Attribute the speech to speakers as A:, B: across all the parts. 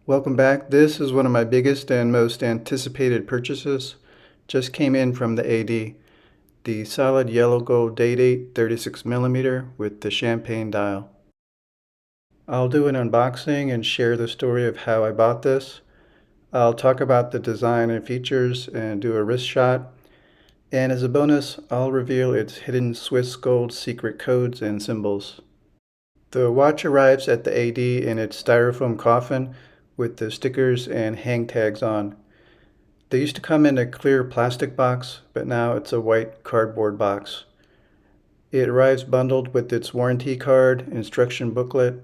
A: Welcome back. This is one of my biggest and most anticipated purchases. Just came in from the AD. The solid yellow gold date 36mm with the champagne dial. I'll do an unboxing and share the story of how I bought this. I'll talk about the design and features and do a wrist shot. And as a bonus, I'll reveal its hidden Swiss gold secret codes and symbols. The watch arrives at the AD in its styrofoam coffin with the stickers and hang tags on. They used to come in a clear plastic box, but now it's a white cardboard box. It arrives bundled with its warranty card, instruction booklet,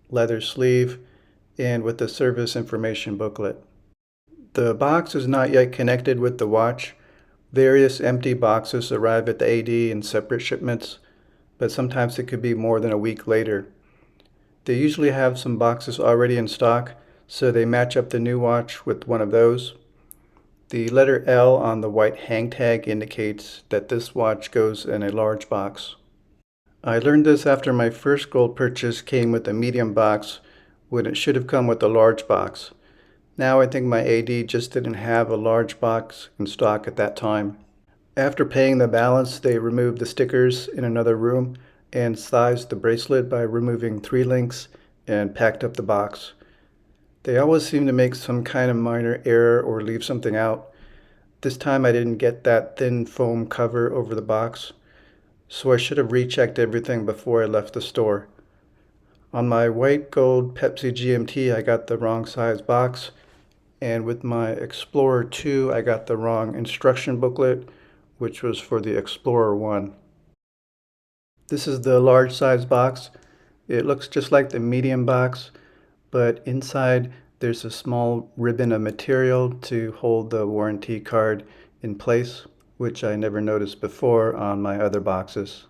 A: leather sleeve, and with the service information booklet. The box is not yet connected with the watch. Various empty boxes arrive at the AD in separate shipments, but sometimes it could be more than a week later. They usually have some boxes already in stock, so they match up the new watch with one of those. The letter L on the white hang tag indicates that this watch goes in a large box. I learned this after my first gold purchase came with a medium box when it should have come with a large box. Now I think my AD just didn't have a large box in stock at that time. After paying the balance, they removed the stickers in another room and sized the bracelet by removing 3 links and packed up the box. They always seem to make some kind of minor error or leave something out. This time I didn't get that thin foam cover over the box, so I should have rechecked everything before I left the store. On my white gold Pepsi GMT, I got the wrong size box, and with my Explorer 2, I got the wrong instruction booklet, which was for the Explorer 1. This is the large size box. It looks just like the medium box, but inside there's a small ribbon of material to hold the warranty card in place, which I never noticed before on my other boxes.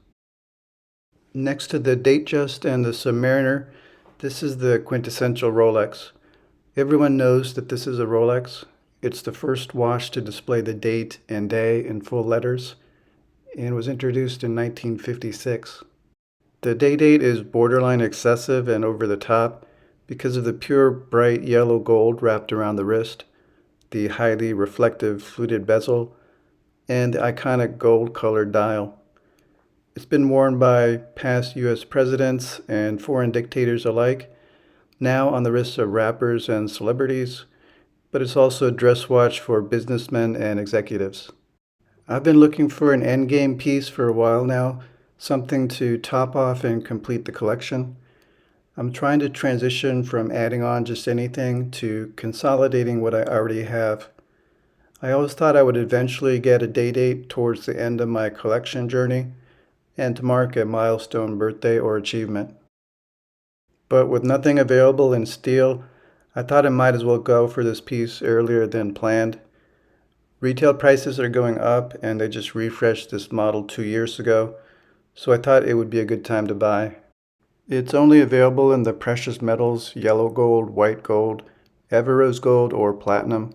A: Next to the Datejust and the Submariner, this is the quintessential Rolex. Everyone knows that this is a Rolex. It's the first watch to display the date and day in full letters and was introduced in 1956. The day date is borderline excessive and over the top because of the pure bright yellow gold wrapped around the wrist, the highly reflective fluted bezel, and the iconic gold-colored dial. It's been worn by past U.S. presidents and foreign dictators alike, now on the wrists of rappers and celebrities, but it's also a dress watch for businessmen and executives. I've been looking for an endgame piece for a while now, something to top off and complete the collection. I'm trying to transition from adding on just anything to consolidating what I already have. I always thought I would eventually get a day date towards the end of my collection journey and to mark a milestone birthday or achievement. But with nothing available in steel, I thought I might as well go for this piece earlier than planned. Retail prices are going up and they just refreshed this model 2 years ago, so I thought it would be a good time to buy. It's only available in the precious metals, yellow gold, white gold, Everose gold, or platinum.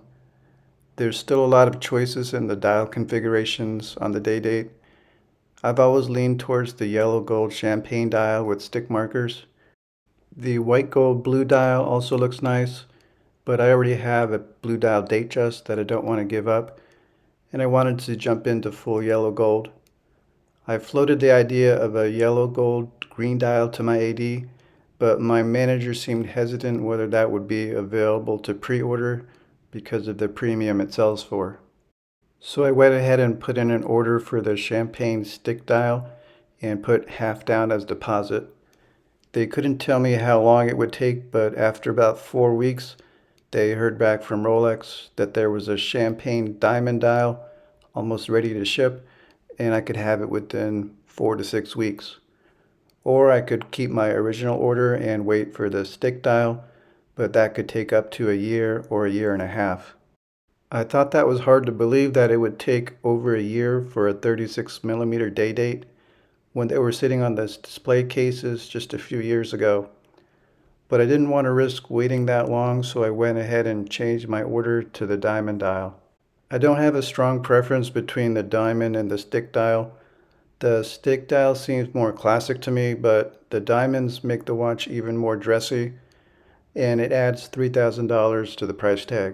A: There's still a lot of choices in the dial configurations on the day date. I've always leaned towards the yellow gold champagne dial with stick markers. The white gold blue dial also looks nice, but I already have a blue dial Datejust that I don't want to give up, and I wanted to jump into full yellow gold. I floated the idea of a yellow gold green dial to my AD, but my manager seemed hesitant whether that would be available to pre-order because of the premium it sells for. So I went ahead and put in an order for the champagne stick dial and put half down as deposit. They couldn't tell me how long it would take, but after about 4 weeks, they heard back from Rolex that there was a champagne diamond dial almost ready to ship, and I could have it within 4 to 6 weeks. Or I could keep my original order and wait for the stick dial, but that could take up to a year or a year and a half. I thought that was hard to believe that it would take over a year for a 36mm day date when they were sitting on the display cases just a few years ago. But I didn't want to risk waiting that long, so I went ahead and changed my order to the diamond dial. I don't have a strong preference between the diamond and the stick dial. The stick dial seems more classic to me, but the diamonds make the watch even more dressy, and it adds $3,000 to the price tag.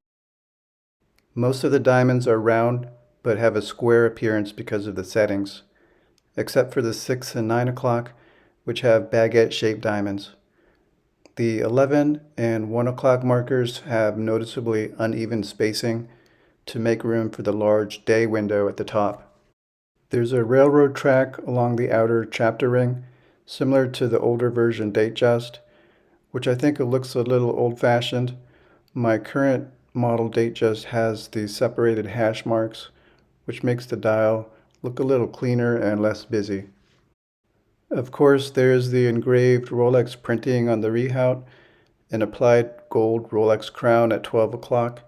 A: Most of the diamonds are round, but have a square appearance because of the settings, except for the 6 and 9 o'clock, which have baguette-shaped diamonds. The 11 and 1 o'clock markers have noticeably uneven spacing to make room for the large day window at the top. There's a railroad track along the outer chapter ring, similar to the older version Datejust, which I think looks a little old-fashioned. My current model Datejust has the separated hash marks, which makes the dial look a little cleaner and less busy. Of course, there's the engraved Rolex printing on the rehaut, an applied gold Rolex crown at 12 o'clock,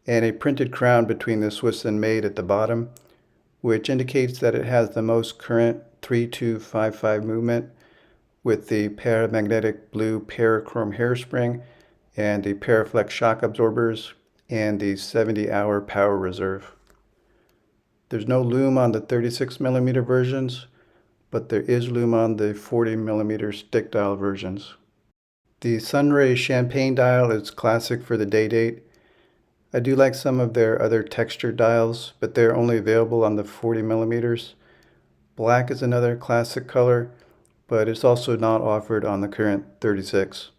A: and a printed crown between the Swiss and Made at the bottom, which indicates that it has the most current 3255 movement with the paramagnetic blue parachrome hairspring and the Paraflex shock absorbers and the 70-hour power reserve. There's no lume on the 36mm versions, but there is lume on the 40mm stick dial versions. The Sunray Champagne dial is classic for the day date. I do like some of their other textured dials, but they're only available on the 40mm. Black is another classic color, but it's also not offered on the current 36.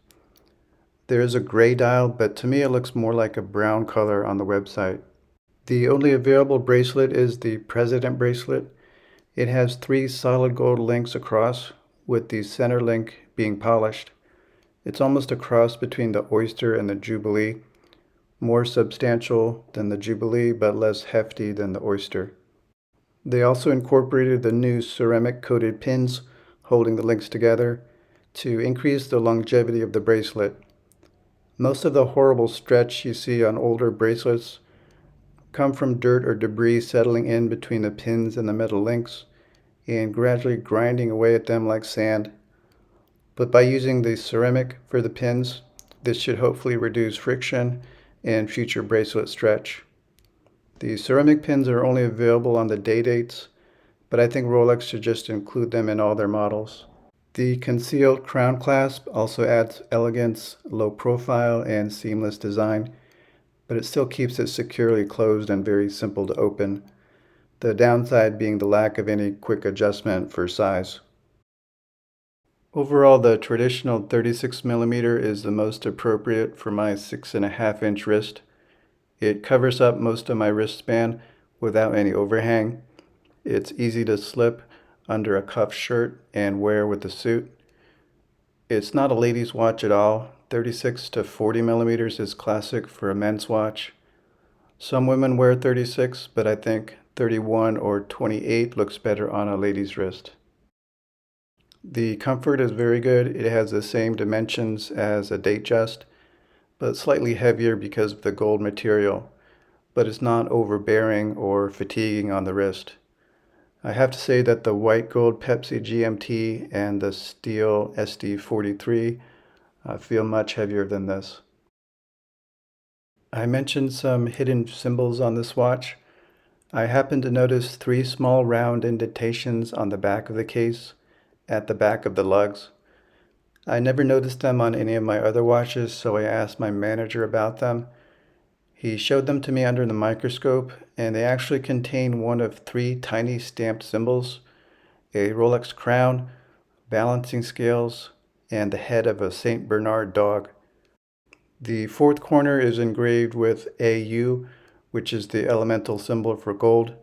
A: There is a gray dial, but to me it looks more like a brown color on the website. The only available bracelet is the President bracelet. It has 3 solid gold links across, with the center link being polished. It's almost a cross between the Oyster and the Jubilee, more substantial than the Jubilee but less hefty than the Oyster. They also incorporated the new ceramic-coated pins holding the links together to increase the longevity of the bracelet. Most of the horrible stretch you see on older bracelets come from dirt or debris settling in between the pins and the metal links and gradually grinding away at them like sand. But by using the ceramic for the pins, this should hopefully reduce friction and future bracelet stretch. The ceramic pins are only available on the day dates, but I think Rolex should just include them in all their models. The concealed crown clasp also adds elegance, low profile, and seamless design, but it still keeps it securely closed and very simple to open, the downside being the lack of any quick adjustment for size. Overall, the traditional 36mm is the most appropriate for my 6.5-inch wrist. It covers up most of my wristband without any overhang. It's easy to slip under a cuff shirt and wear with a suit. It's not a ladies' watch at all. 36 to 40mm is classic for a men's watch. Some women wear 36, but I think 31 or 28 looks better on a lady's wrist. The comfort is very good. It has the same dimensions as a Datejust, but slightly heavier because of the gold material, but it's not overbearing or fatiguing on the wrist. I have to say that the white gold Pepsi GMT and the steel SD43 feel much heavier than this. I mentioned some hidden symbols on this watch. I happened to notice 3 small round indentations on the back of the case, at the back of the lugs. I never noticed them on any of my other watches, so I asked my manager about them. He showed them to me under the microscope, and they actually contain one of 3 tiny stamped symbols, a Rolex crown, balancing scales, and the head of a St. Bernard dog. The 4th corner is engraved with AU, which is the elemental symbol for gold,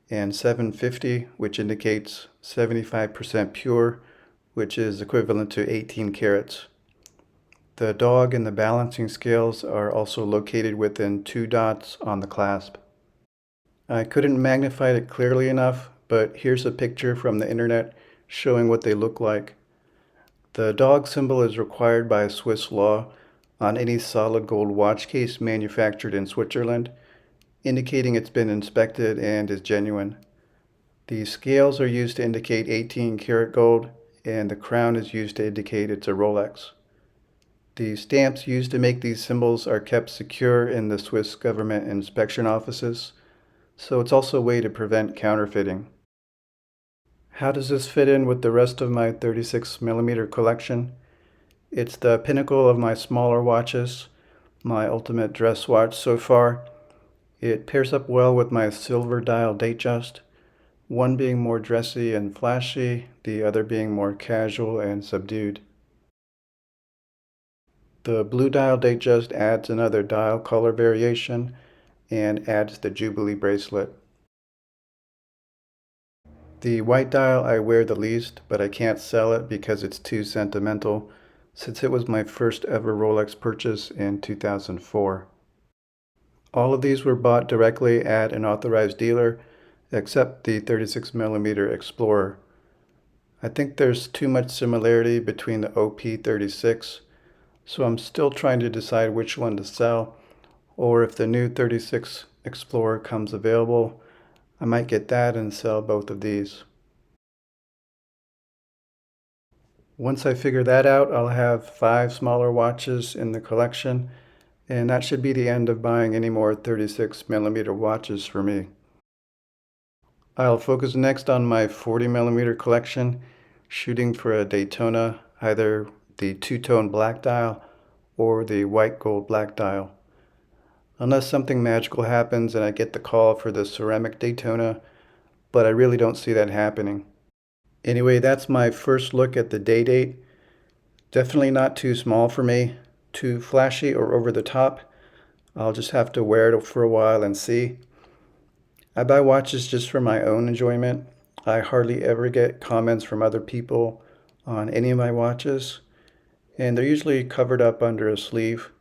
A: and 750, which indicates 75% pure, which is equivalent to 18 carats. The dog and the balancing scales are also located within 2 dots on the clasp. I couldn't magnify it clearly enough, but here's a picture from the internet showing what they look like. The dog symbol is required by Swiss law on any solid gold watch case manufactured in Switzerland, indicating it's been inspected and is genuine. The scales are used to indicate 18 karat gold, and the crown is used to indicate it's a Rolex. The stamps used to make these symbols are kept secure in the Swiss government inspection offices, so it's also a way to prevent counterfeiting. How does this fit in with the rest of my 36mm collection? It's the pinnacle of my smaller watches, my ultimate dress watch so far. It pairs up well with my silver dial Datejust, one being more dressy and flashy, the other being more casual and subdued. The blue dial Datejust adds another dial color variation and adds the Jubilee bracelet. The white dial I wear the least, but I can't sell it because it's too sentimental, since it was my first ever Rolex purchase in 2004. All of these were bought directly at an authorized dealer, except the 36mm Explorer. I think there's too much similarity between the OP36, so I'm still trying to decide which one to sell, or if the new 36 Explorer comes available, I might get that and sell both of these. Once I figure that out, I'll have 5 smaller watches in the collection, and that should be the end of buying any more 36mm watches for me. I'll focus next on my 40mm collection, shooting for a Daytona, either the two-tone black dial or the white gold black dial. Unless something magical happens and I get the call for the ceramic Daytona, but I really don't see that happening. Anyway, that's my first look at the day-date. Definitely not too small for me, too flashy or over the top. I'll just have to wear it for a while and see. I buy watches just for my own enjoyment. I hardly ever get comments from other people on any of my watches, and they're usually covered up under a sleeve.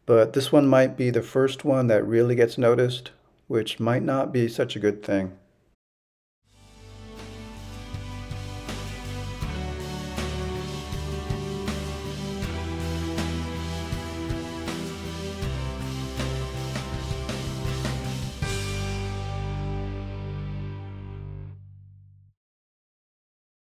A: But this one might be the first one that really gets noticed, which might not be such a good thing.